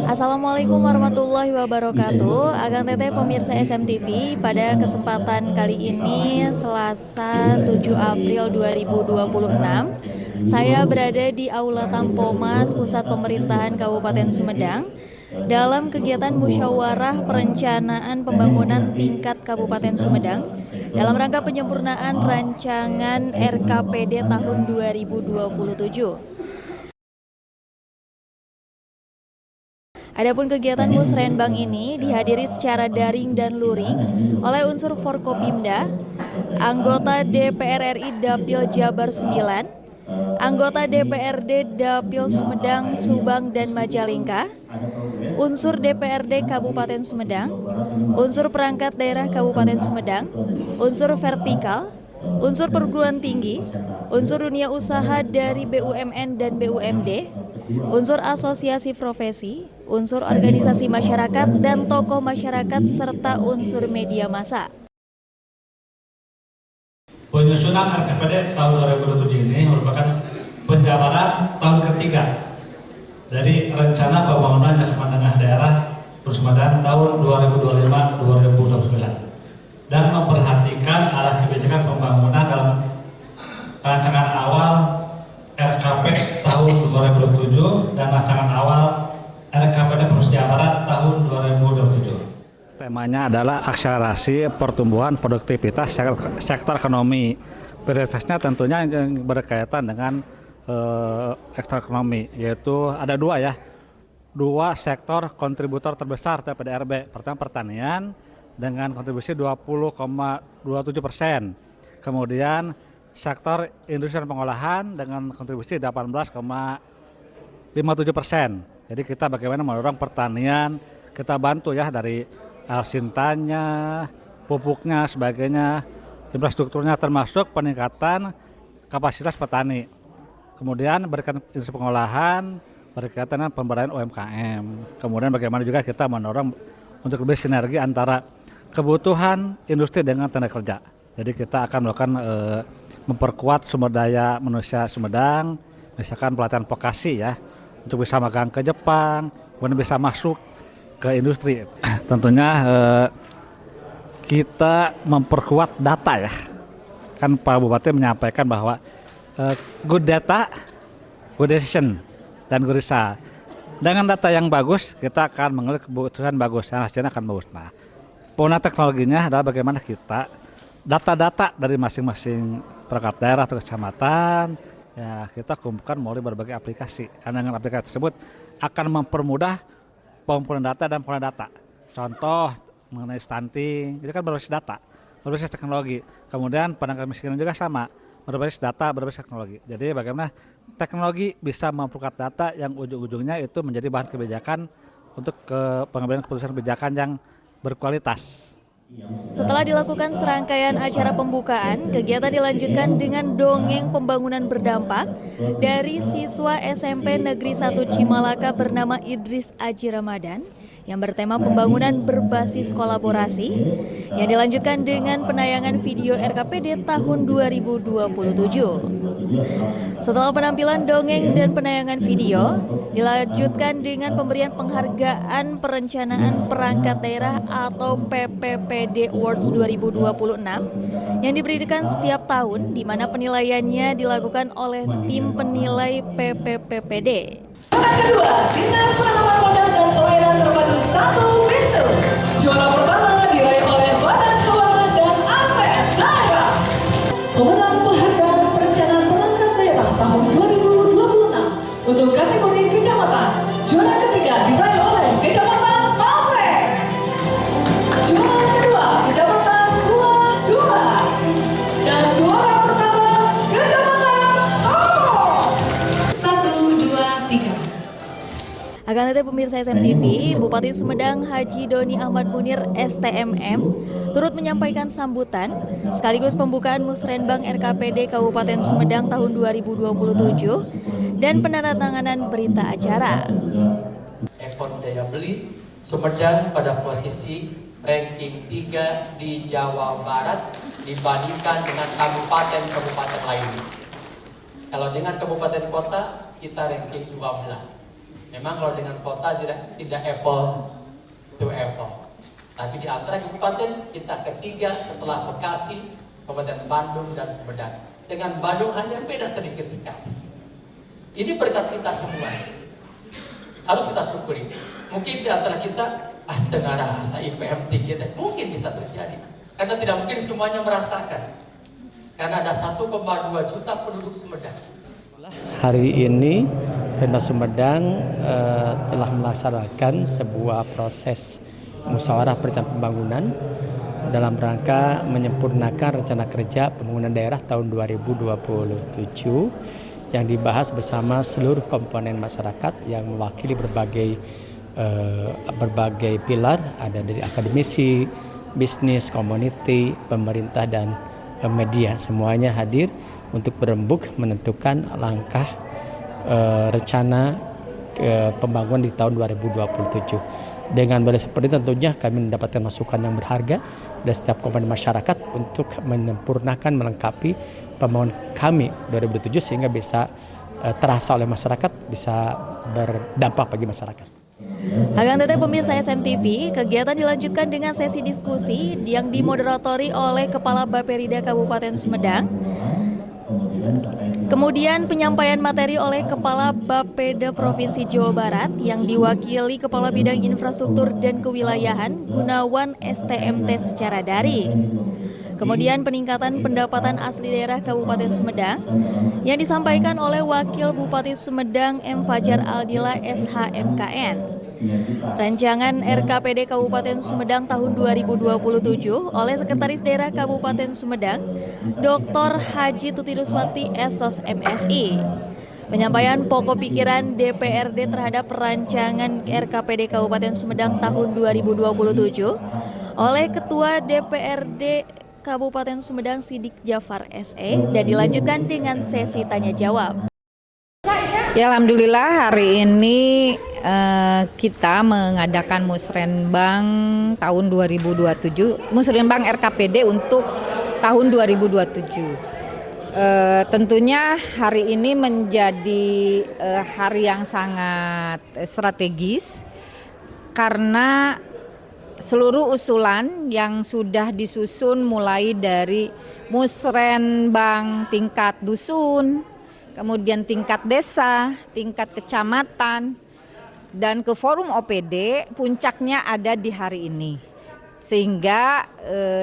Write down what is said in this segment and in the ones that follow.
Assalamualaikum warahmatullahi wabarakatuh. Akang Teteh pemirsa SMTV, pada kesempatan kali ini Selasa 7 April 2026, saya berada di Aula Tampomas, Pusat Pemerintahan Kabupaten Sumedang dalam kegiatan musyawarah perencanaan pembangunan tingkat Kabupaten Sumedang dalam rangka penyempurnaan rancangan RKPD tahun 2027. Adapun kegiatan musrenbang ini dihadiri secara daring dan luring oleh unsur Forkopimda, anggota DPR RI Dapil Jabar 9, anggota DPRD Dapil Sumedang, Subang, dan Majalengka, unsur DPRD Kabupaten Sumedang, unsur perangkat daerah Kabupaten Sumedang, unsur vertikal, unsur perguruan tinggi, unsur dunia usaha dari BUMN dan BUMD, unsur asosiasi profesi, unsur organisasi masyarakat dan tokoh masyarakat serta unsur media massa. Penyusunan RKPD tahun 2027 ini merupakan penjabaran tahun ketiga dari rencana pembangunan jangka menengah daerah Sumedang tahun 2025-2029 dan memperhatikan arah kebijakan pembangunan dalam rancangan awal RKP tahun 2027 dan rancangan awal RKPD Provinsi Jawa Barat tahun 2027. Temanya adalah akselerasi pertumbuhan produktivitas sektor ekonomi. Prioritasnya tentunya yang berkaitan dengan sektor ekonomi, yaitu ada dua sektor kontributor terbesar TPDRB. Pertama pertanian dengan kontribusi 20,27%. Kemudian sektor industri dan pengolahan dengan kontribusi 18,57%. Jadi kita bagaimana mendorong pertanian, kita bantu ya dari sintanya, pupuknya, sebagainya, infrastrukturnya termasuk peningkatan kapasitas petani. Kemudian berkaitan industri pengolahan, berkaitan dengan pemberdayaan UMKM. Kemudian bagaimana juga kita mendorong untuk lebih sinergi antara kebutuhan industri dengan tenaga kerja. Jadi kita akan melakukan memperkuat sumber daya manusia Sumedang, misalkan pelatihan vokasi ya, untuk bisa magang ke Jepang, kemudian bisa masuk ke industri. Tentunya kita memperkuat data ya. Kan Pak Bupati menyampaikan bahwa good data, good decision, dan good result. Dengan data yang bagus, kita akan mengambil keputusan bagus, dan hasilnya akan bagus. Nah, penggunaan teknologinya adalah bagaimana kita data-data dari masing-masing perangkat daerah atau kecamatan, ya kita kumpulkan melalui berbagai aplikasi. Karena dengan aplikasi tersebut akan mempermudah pengumpulan data dan pengolahan data. Contoh mengenai stunting, itu kan berbasis data, berbasis teknologi. Kemudian penanggulangan kemiskinan juga sama, berbasis data, berbasis teknologi. Jadi bagaimana teknologi bisa memperkuat data yang ujung-ujungnya itu menjadi bahan kebijakan untuk pengambilan keputusan kebijakan yang berkualitas. Setelah dilakukan serangkaian acara pembukaan, kegiatan dilanjutkan dengan dongeng pembangunan berdampak dari siswa SMP Negeri 1 Cimalaka bernama Idris Aji Ramadan yang bertema pembangunan berbasis kolaborasi, yang dilanjutkan dengan penayangan video RKPD tahun 2027. Setelah penampilan dongeng dan penayangan video, dilanjutkan dengan pemberian penghargaan perencanaan perangkat daerah atau PPPD Awards 2026 yang diberikan setiap tahun, di mana penilaiannya dilakukan oleh tim penilai PPPPD. Kedua, Dinas Penanaman Modal dan Pelayanan Terpadu 1 Pintu. Juara pertama diraih oleh Badan Keuangan dan Aset Daerah. Pemenang penghargaan perencanaan perangkat daerah tahun 2026 untuk kategori kecamatan. Juara ketiga diraih oleh Kecamatan Pasir. Juara kedua Kecamatan Buah Dua. Dan juara pertama Kecamatan Tomo. 1, 2, 3. Akan tetap pemirsa SMTV, Bupati Sumedang Haji Doni Ahmad Munir STMM turut menyampaikan sambutan sekaligus pembukaan musrenbang RKPD Kabupaten Sumedang tahun 2027 dan penandatanganan berita acara. Ekspor daya beli Sumedang pada posisi ranking 3 di Jawa Barat dibandingkan dengan kabupaten-kabupaten lainnya. Kalau dengan kabupaten kota kita ranking 12. Memang kalau dengan kota tidak apple to apple. Tapi di antara kabupaten kita ketiga setelah Bekasi, Kabupaten Bandung dan Sumedang. Dengan Bandung hanya beda sedikit sekali. Ini berkat kita semua. Harus kita syukuri. Mungkin di antara kita, dengan rasa IPM tinggi, mungkin bisa terjadi. Karena tidak mungkin semuanya merasakan. Karena ada 1,2 juta penduduk Sumedang. Hari ini Pemda Sumedang telah melaksanakan sebuah proses musyawarah perencanaan pembangunan dalam rangka menyempurnakan rencana kerja pembangunan daerah tahun 2027 yang dibahas bersama seluruh komponen masyarakat yang mewakili berbagai pilar, ada dari akademisi, bisnis, community, pemerintah dan media, semuanya hadir untuk berembuk menentukan langkah rencana pembangunan di tahun 2027. Dengan berdasar seperti itu tentunya kami mendapatkan masukan yang berharga dari setiap komponen masyarakat untuk menyempurnakan, melengkapi pembangunan kami 2007 sehingga bisa terasa oleh masyarakat, bisa berdampak bagi masyarakat. Akan tetapi pemirsa SMTV, kegiatan dilanjutkan dengan sesi diskusi yang dimoderatori oleh Kepala Bapperida Kabupaten Sumedang. Kemudian penyampaian materi oleh Kepala Bapeda Provinsi Jawa Barat yang diwakili Kepala Bidang Infrastruktur dan Kewilayahan Gunawan STMT secara daring. Kemudian peningkatan pendapatan asli daerah Kabupaten Sumedang yang disampaikan oleh Wakil Bupati Sumedang M. Fajar Aldila SHMKN. Rancangan RKPD Kabupaten Sumedang tahun 2027 oleh Sekretaris Daerah Kabupaten Sumedang, Dr. Haji Tutiruswati SOS MSI. Penyampaian pokok pikiran DPRD terhadap rancangan RKPD Kabupaten Sumedang tahun 2027 oleh Ketua DPRD Kabupaten Sumedang Sidik Jafar SE dan dilanjutkan dengan sesi tanya jawab. Ya, alhamdulillah hari ini kita mengadakan Musrenbang tahun 2027, Musrenbang RKPD untuk tahun 2027. Tentunya hari ini menjadi hari yang sangat strategis karena seluruh usulan yang sudah disusun mulai dari Musrenbang tingkat dusun, kemudian tingkat desa, tingkat kecamatan, dan ke forum OPD, puncaknya ada di hari ini. Sehingga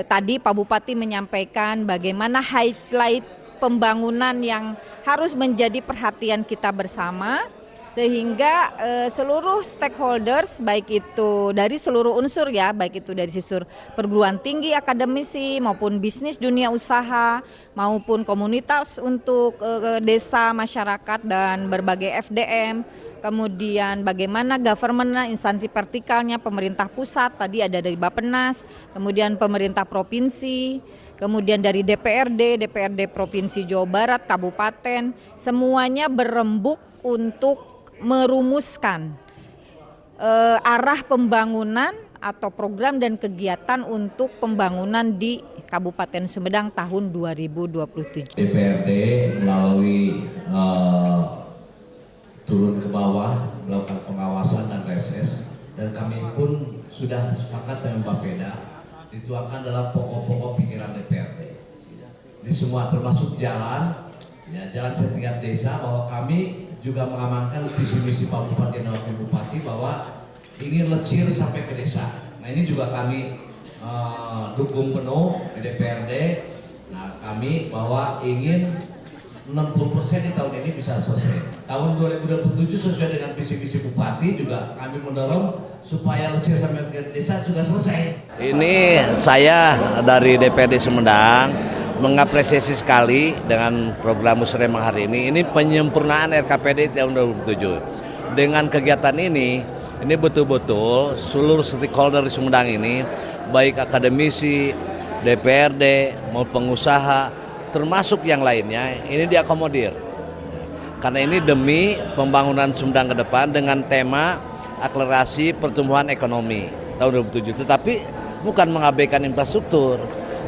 tadi Pak Bupati menyampaikan bagaimana highlight pembangunan yang harus menjadi perhatian kita bersama, sehingga seluruh stakeholders, baik itu dari seluruh unsur ya, baik itu dari sisi perguruan tinggi, akademisi, maupun bisnis dunia usaha, maupun komunitas untuk desa, masyarakat, dan berbagai FDM, kemudian bagaimana government, instansi vertikalnya, pemerintah pusat, tadi ada dari Bappenas, kemudian pemerintah provinsi, kemudian dari DPRD Provinsi Jawa Barat, Kabupaten, semuanya berembuk untuk merumuskan arah pembangunan atau program dan kegiatan untuk pembangunan di Kabupaten Sumedang tahun 2027. DPRD melalui turun ke bawah melakukan pengawasan dan reses, dan kami pun sudah sepakat dengan Bapeda dituangkan dalam pokok-pokok pikiran DPRD. Ini semua termasuk jalan, ya, jalan setingkat desa, bahwa kami juga mengamankan visi misi Pak Bupati dan Wakil Bupati bahwa ingin lecir sampai ke desa. Nah, ini juga kami dukung penuh di DPRD. Nah, kami bahwa ingin 60% di tahun ini bisa selesai. Tahun 2027 sesuai dengan visi misi Bupati juga kami mendorong supaya lecir sampai ke desa juga selesai. Ini saya dari DPRD Sumedang mengapresiasi sekali dengan program Musrenbang hari ini. Ini penyempurnaan RKPD tahun 2007. Dengan kegiatan ini betul-betul seluruh stakeholder di Sumedang ini, baik akademisi, DPRD, maupun pengusaha, termasuk yang lainnya, ini diakomodir. Karena ini demi pembangunan Sumedang ke depan dengan tema akselerasi pertumbuhan ekonomi tahun 2007. Tetapi bukan mengabaikan infrastruktur.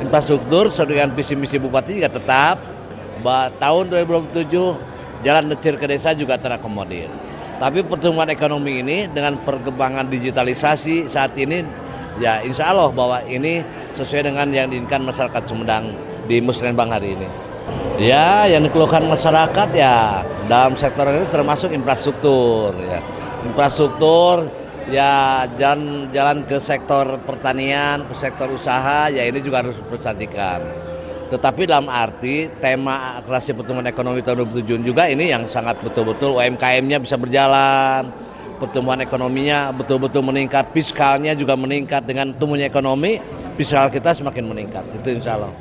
Infrastruktur sesuai dengan visi misi Bupati juga tetap tahun 2027 jalan lecir ke desa juga terakomodir. Tapi pertumbuhan ekonomi ini dengan perkembangan digitalisasi saat ini, ya insya Allah bahwa ini sesuai dengan yang diinginkan masyarakat Sumedang di Musrenbang hari ini. Ya, yang dikeluhkan masyarakat ya dalam sektor ini termasuk infrastruktur. Ya. Infrastruktur, ya jalan ke sektor pertanian, ke sektor usaha, ya ini juga harus diperhatikan. Tetapi dalam arti tema Akselerasi Pertumbuhan Ekonomi tahun 2007 juga ini yang sangat betul-betul UMKM-nya bisa berjalan, pertumbuhan ekonominya betul-betul meningkat, fiskalnya juga meningkat. Dengan tumbuhnya ekonomi, fiskal kita semakin meningkat, itu insya Allah.